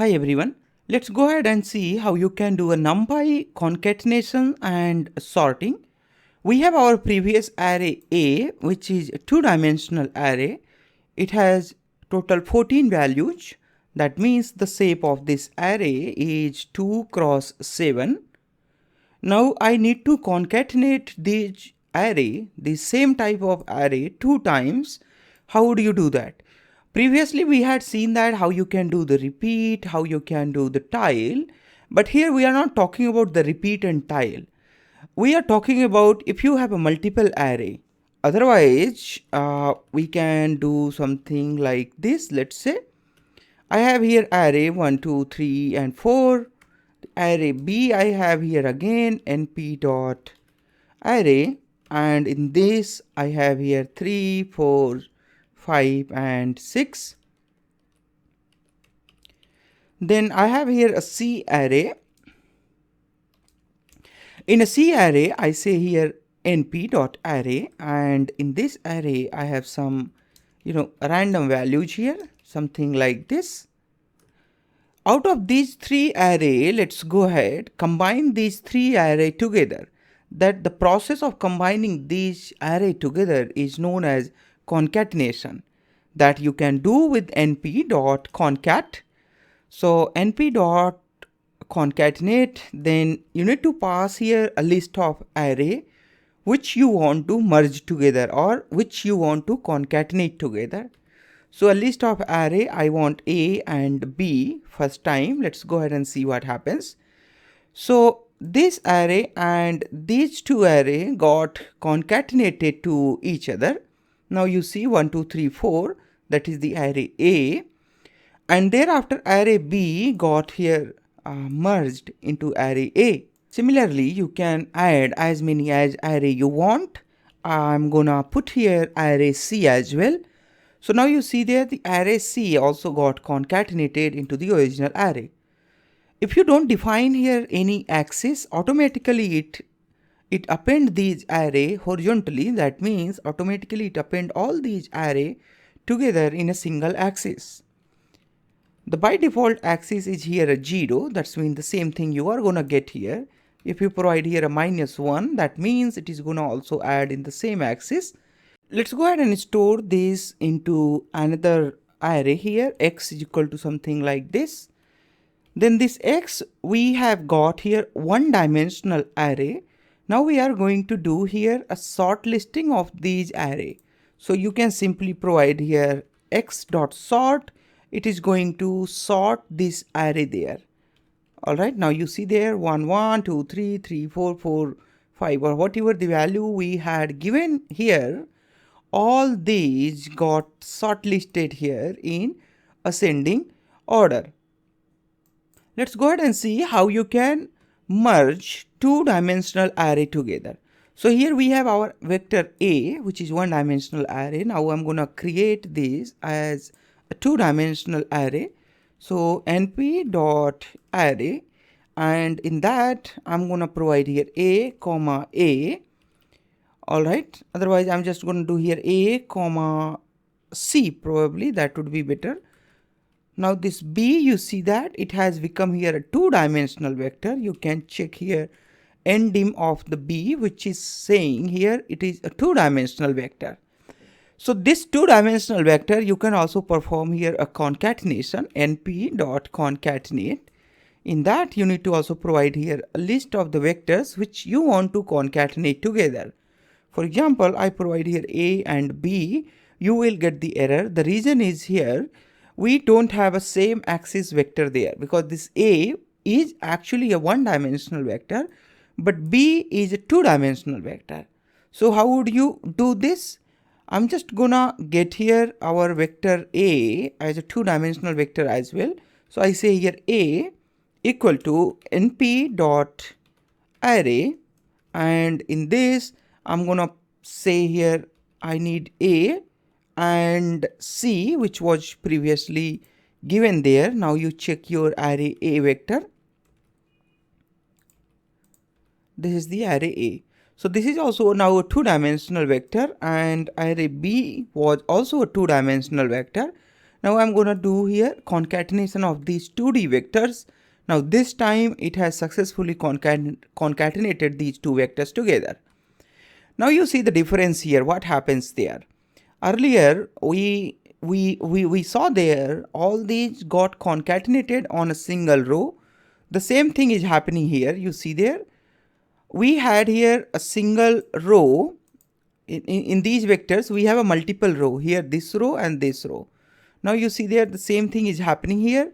Hi everyone, let's go ahead and see how you can do a Numpy concatenation and sorting. We have our previous array A, which is a two-dimensional array. It has total 14 values. That means the shape of this array is 2 cross 7. Now I need to concatenate this array, the same type of array, two times. How would you do that? Previously we had seen that how you can do the repeat, how you can do the tile, but here we are not talking about the repeat and tile. We are talking about if you have a multiple array. Otherwise, we can do something like this. Let's say I have here array 1, 2, 3 and 4. Array B I have here again np dot array, and in this I have here 3, 4, 5 and 6. Then I have here a C array. In a C array I say here np dot array, and in this array I have some random values here, something like this. Out of these three array, let's go ahead, combine these three array together. That the process of combining these array together is known as concatenation, that you can do with np.concat. So np.concatenate, then you need to pass here a list of array which you want to merge together or which you want to concatenate together. So a list of array, I want A and B first time. Let's go ahead and see what happens. So this array and these two array got concatenated to each other. Now you see 1, 2, 3, 4, that is the array A, and thereafter array B got here merged into array A. Similarly, you can add as many as array you want. I'm gonna put here array C as well. So now you see there the array C also got concatenated into the original array. If you don't define here any axis, automatically it append these array horizontally. That means automatically it append all these array together in a single axis. The by default axis is here a 0. That's mean the same thing you are gonna get here. If you provide here a -1, that means it is gonna also add in the same axis. Let's go ahead and store this into another array here. X is equal to something like this. Then this X we have got here one dimensional array. Now we are going to do here a sort listing of these array. So you can simply provide here x.sort. It is going to sort this array there. Alright, now you see there 1, 1, 2, 3, 3, 4, 4, 5 or whatever the value we had given here. All these got shortlisted here in ascending order. Let's go ahead and see how you can merge two-dimensional array together. So here we have our vector A, which is one-dimensional array. Now I'm going to create this as a two-dimensional array. So np.array, and in that I'm going to provide here A, comma A. Alright, otherwise I'm just going to do here A, comma C, probably that would be better. Now this B, you see that it has become here a two-dimensional vector. You can check here ndim of the B, which is saying here it is a two-dimensional vector. So this two-dimensional vector you can also perform here a concatenation, np.concatenate. In that you need to also provide here a list of the vectors which you want to concatenate together. For example, I provide here A and B, you will get the error. The reason is here we don't have a same axis vector there, because this A is actually a one-dimensional vector, but B is a two-dimensional vector. So how would you do this? I'm just gonna get here our vector A as a two-dimensional vector as well. So I say here A equal to np.array, and in this I'm gonna say here I need A and C, which was previously given there. Now you check your array A vector. This is the array A. So this is also now a two-dimensional vector, and array B was also a two-dimensional vector. Now I'm going to do here concatenation of these 2D vectors. Now this time it has successfully concatenated these two vectors together. Now you see the difference here, what happens there. Earlier we saw there all these got concatenated on a single row. The same thing is happening here. You see there, we had here a single row. In these vectors we have a multiple row here, this row and this row. Now you see there the same thing is happening here.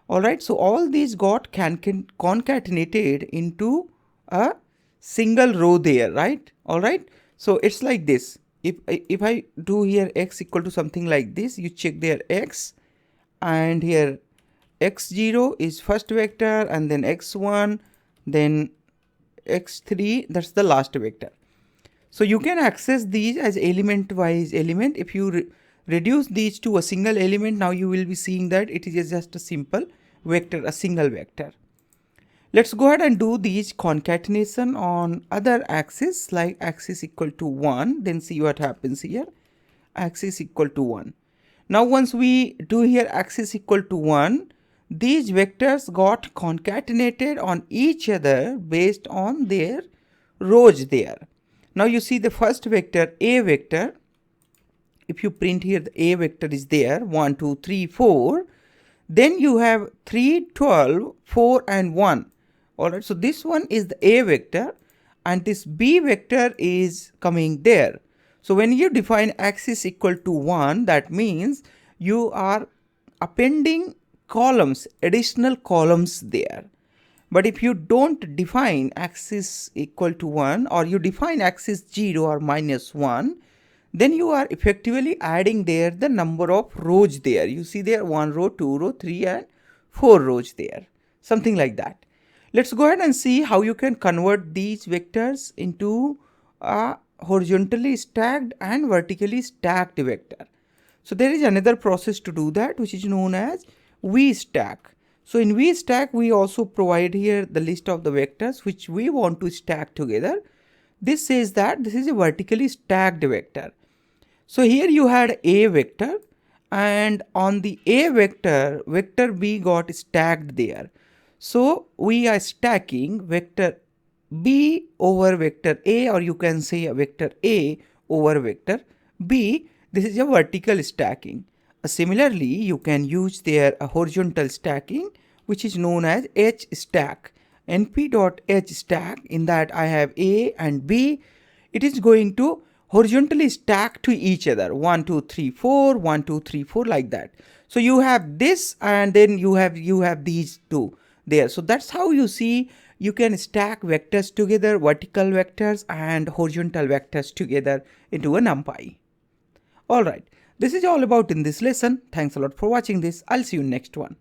Alright, so all these got concatenated into a single row there, right? Alright, so it's like this. If I do here x equal to something like this, you check there x, and here x0 is first vector, and then x1, then x3, that's the last vector. So you can access these as element wise element. If you reduce these to a single element, now you will be seeing that it is just a simple vector, a single vector. Let's go ahead and do these concatenation on other axis, like axis equal to 1, then see what happens here. Axis equal to 1. Now once we do here axis equal to 1, these vectors got concatenated on each other based on their rows there. Now you see the first vector, a vector. If you print here, the a vector is there, 1, 2, 3, 4. Then you have 3, 12, 4 and 1. Alright, so this one is the a vector and this b vector is coming there. So when you define axis equal to 1, that means you are appending columns, additional columns there. But if you don't define axis equal to 1, or you define axis 0 or -1, then you are effectively adding there the number of rows there. You see there 1 row, 2 row, 3 and 4 rows there, something like that. Let's go ahead and see how you can convert these vectors into a horizontally stacked and vertically stacked vector. So there is another process to do that, which is known as VStack. So in VStack, we also provide here the list of the vectors which we want to stack together. This says that this is a vertically stacked vector. So here you had a vector, and on the a vector, vector b got stacked there. So we are stacking vector b over vector a, or you can say a vector a over vector b. This is a vertical stacking. Similarly, you can use there a horizontal stacking, which is known as h stack. np.h stack, in that I have a and b. It is going to horizontally stack to each other, 1, 2, 3, 4, 1, 2, 3, 4, like that. So you have this, and then you have these two there. So that's how you see you can stack vectors together, vertical vectors and horizontal vectors together into a Numpy. Alright, this is all about in this lesson. Thanks a lot for watching this. I'll see you in next one.